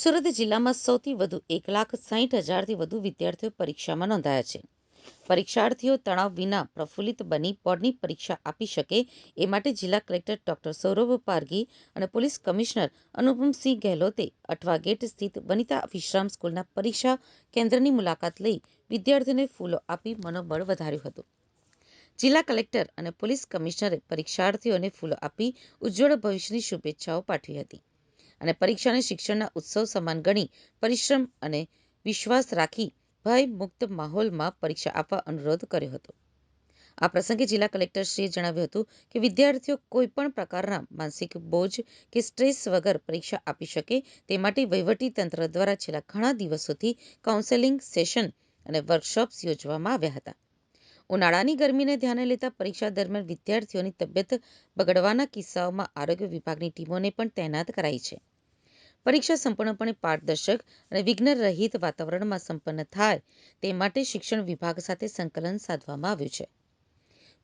સુરત જિલ્લામાં સૌથી વધુ 1,60,000થી વધુ વિદ્યાર્થીઓ પરીક્ષામાં નોંધાયા છે. પરીક્ષાર્થીઓ તણાવ વિના પ્રફુલ્લિત બની બોર્ડની પરીક્ષા આપી શકે એ માટે જિલ્લા કલેક્ટર ડોક્ટર સૌરભ પારઘી અને પોલીસ કમિશનર અનુપમસિંહ ગેહલોતે અઠવા ગેટ સ્થિત વનિતા વિશ્રામ સ્કૂલના પરીક્ષા કેન્દ્રની મુલાકાત લઈ વિદ્યાર્થીઓને ફૂલો આપી મનોબળ વધાર્યું હતું. જિલ્લા કલેક્ટર અને પોલીસ કમિશનરે પરીક્ષાર્થીઓને ફૂલો આપી ઉજ્જવળ ભવિષ્યની શુભેચ્છાઓ પાઠવી હતી અને પરીક્ષાને શિક્ષણના ઉત્સવ સમાન ગણી પરિશ્રમ અને વિશ્વાસ રાખી ભય મુક્ત માહોલમાં પરીક્ષા આપવા અનુરોધ કર્યો હતો. આ પ્રસંગે જિલ્લા કલેક્ટરશ્રીએ જણાવ્યું હતું કે વિદ્યાર્થીઓ કોઈપણ પ્રકારના માનસિક બોજ કે સ્ટ્રેસ વગર પરીક્ષા આપી શકે તે માટે વહીવટી તંત્ર દ્વારા છેલ્લા ઘણા દિવસોથી કાઉન્સેલિંગ સેશન અને વર્કશોપ્સ યોજવામાં આવ્યા હતા. ઉનાળાની ગરમીને ધ્યાને લેતા પરીક્ષા દરમિયાન વિદ્યાર્થીઓની તબિયત બગડવાના કિસ્સાઓમાં આરોગ્ય વિભાગની ટીમોને પણ તૈનાત કરાઈ છે. પરીક્ષા સંપૂર્ણપણે પારદર્શક અને વિઘ્ન રહિત વાતાવરણમાં સંપન્ન થાય તે માટે શિક્ષણ વિભાગ સાથે સંકલન સાધવામાં આવ્યું છે.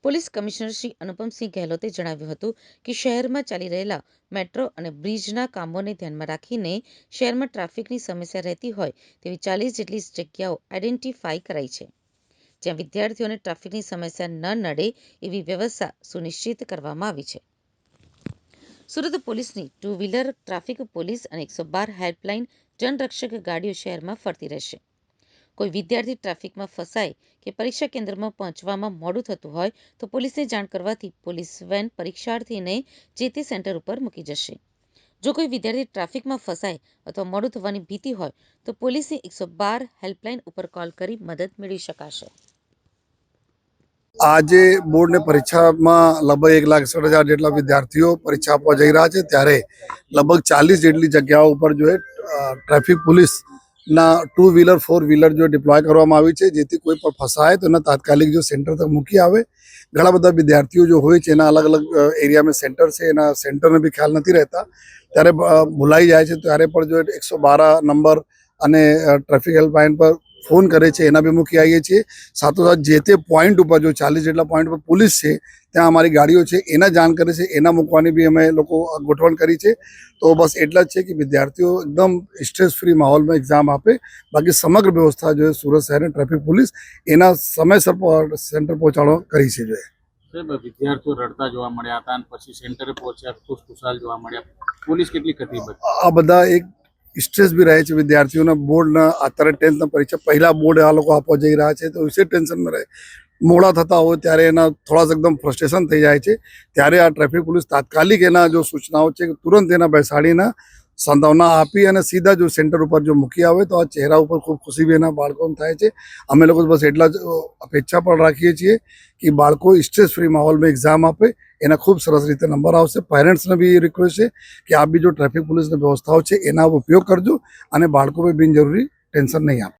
પોલીસ કમિશનર શ્રી અનુપમસિંહ ગેહલોતે જણાવ્યું હતું કે શહેરમાં ચાલી રહેલા મેટ્રો અને બ્રિજના કામોને ધ્યાનમાં રાખીને શહેરમાં ટ્રાફિકની સમસ્યા રહેતી હોય તેવી 40 જેટલી જગ્યાઓ આઈડેન્ટિફાઈ કરાઈ છે, જ્યાં વિદ્યાર્થીઓને ટ્રાફિકની સમસ્યા ન નડે એવી વ્યવસ્થા સુનિશ્ચિત કરવામાં આવી છે. સુરત પોલીસની 2 વ્હીલર ટ્રાફિક પોલીસ અને 112 હેલ્પલાઇન જનરક્ષક ગાડીઓ શહેરમાં ફરતી રહેશે. કોઈ વિદ્યાર્થી ટ્રાફિકમાં ફસાય કે પરીક્ષા કેન્દ્રમાં પહોંચવામાં મોડું થતું હોય તો પોલીસને જાણ કરવાથી પોલીસ વેન પરીક્ષાર્થીને જે તે સેન્ટર ઉપર મૂકી જશે. જો કોઈ વિદ્યાર્થી ટ્રાફિકમાં ફસાય અથવા મોડું થવાની ભીતિ હોય તો પોલીસની 112 હેલ્પલાઇન ઉપર કોલ કરી મદદ મેળવી શકાશે. આજે બોર્ડની પરીક્ષામાં લગભગ 1,60,000 જેટલા વિદ્યાર્થીઓ પરીક્ષા આપવા જઈ રહ્યા છે, ત્યારે લગભગ 40 જેટલી જગ્યાઓ ઉપર જો ટ્રાફિક પોલીસના 2 વ્હીલર 4 વ્હીલર જો ડિપ્લોય કરવામાં આવી છે, જેથી કોઈ પણ ફસાય તો એના તાત્કાલિક જો સેન્ટર તક મૂકી આવે. ઘણા બધા વિદ્યાર્થીઓ જો હોય છે એના અલગ અલગ એરિયામાં સેન્ટર છે, એના સેન્ટરને બી ખ્યાલ નથી રહેતા, ત્યારે ભૂલાઈ જાય છે. ત્યારે પણ જો 112 નંબર અને ટ્રાફિક હેલ્પલાઇન પર ફોન કરે છે એના બી મૂકી આવીએ છીએ. સાથોસાથ જે તે પોઈન્ટ ઉપર જો 40 જેટલા પોઈન્ટ પર પોલીસ છે ત્યાં અમારી ગાડીઓ છે એના જાણ કરે છે, એના મૂકવાની બી અમે લોકો ગોઠવણ કરી છે. તો બસ એટલા જ છે કે વિદ્યાર્થીઓ એકદમ સ્ટ્રેસ ફ્રી માહોલમાં એક્ઝામ આપે. બાકી સમગ્ર વ્યવસ્થા જો સુરત શહેરની ટ્રાફિક પોલીસ એના સમયસર સેન્ટર પહોંચાડવા કરી છે. વિદ્યાર્થીઓ રડતા જોવા મળ્યા હતા અને પછી સેન્ટરે પહોંચ્યા ખુશખુશાલ જોવા મળ્યા. પોલીસ કેટલી કતિબદ્ધ? આ બધા એક સ્ટ્રેસ બી રહે છે વિદ્યાર્થીઓના. બોર્ડના અત્યારે 10th પરીક્ષા પહેલા બોર્ડ આ લોકો આપવા જઈ રહ્યા છે તો વિશે ટેન્શનમાં રહે. મોડા થતા હોય ત્યારે એના થોડા એકદમ ફ્રસ્ટ્રેશન થઈ જાય છે. ત્યારે આ ટ્રાફિક પોલીસ તાત્કાલિક એના જો સૂચનાઓ છે તુરંત એના બેસાડીને સાંત્વના આપી અને સીધા જો સેન્ટર ઉપર જો મૂકી આવે તો આ ચહેરા ઉપર ખૂબ ખુશી બી એના બાળકોને થાય છે. અમે લોકો બસ એટલા જ અપેક્ષા પણ રાખીએ છીએ કે બાળકો સ્ટ્રેસ ફ્રી માહોલમાં એક્ઝામ આપે, એના ખૂબ સરસ રીતે નંબર આવશે. પેરેન્ટ્સને બી એ રિક્વેસ્ટ છે કે આ બી જો ટ્રાફિક પોલીસની વ્યવસ્થાઓ છે એના ઉપયોગ કરજો અને બાળકો બી બિનજરૂરી ટેન્શન નહીં આપે.